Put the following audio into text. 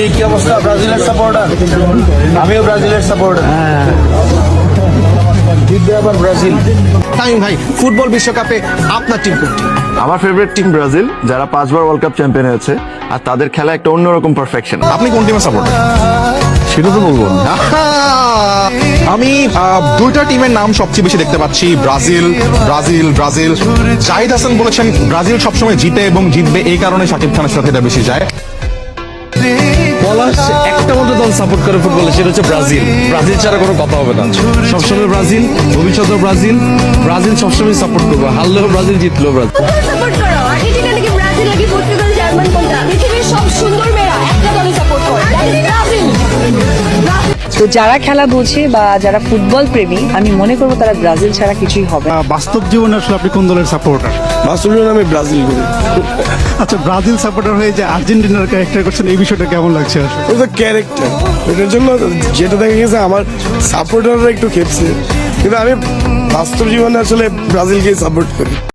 এই কি অবস্থা? ব্রাজিলের সাপোর্টার, আমিও ব্রাজিলের সাপোর্টার। জিতবে আবার ব্রাজিল। তামিম ভাই, ফুটবল বিশ্বকাপে আপনার টিম কোনটি? আমার ফেভারিট টিম ব্রাজিল, যারা 5 বার ওয়ার্ল্ড কাপ চ্যাম্পিয়ন হয়েছে, আর তাদের খেলা একটা অন্যরকম পারফেকশন। আপনি কোন টিমের সাপোর্টার? সেটা তো বলবো না। আমি দুইটা টিমের নাম সবচেয়ে বেশি দেখতে পাচ্ছি, Brazil Brazil Brazil. Zahid Hasan বলেছেন ব্রাজিল সবসময় জিতে এবং জিতবে, এই কারণে শাকিব খানের সাথে এটা বেশি যায়। পলাশ একটা মতো দল সাপোর্ট করে ফুটবলে, সেটা হচ্ছে ব্রাজিল। ব্রাজিল ছাড়া কোনো কথা হবে না। সবসময় ব্রাজিল, ভবিষ্যতেও ব্রাজিল। ব্রাজিল সবসময় সাপোর্ট করবো, হারলেও ব্রাজিল, জিতলেও ব্রাজিল। সাপোর্ট করো আর্জেন্টিনা নাকি ব্রাজিল নাকি পর্তুগাল জার্মান কোনটা? পৃথিবীর সব সুন্দর মেয়েরা একটা দলই সাপোর্ট করে, ব্রাজিল। তো যারা খেলা বোঝে বা যারা ফুটবল প্রেমী, আমি মনে করবো তারা ব্রাজিল ছাড়া কিছুই হবে না। বাস্তব জীবনে আসলে আপনি কোন দলের সাপোর্টার? বাস্তবে আমি ব্রাজিল করি। আচ্ছা, ব্রাজিল সাপোর্টার হয়ে যে আর্জেন্টিনার ক্যারেক্টার করছেন, এই বিষয়টা কেমন লাগছে আসলে? ওটা ক্যারেক্টার, এটার জন্য যেটা দেখা গেছে আমার সাপোর্টাররা একটু খেপছে, কিন্তু আমি বাস্তব জীবনে আসলে ব্রাজিলকে সাপোর্ট করি।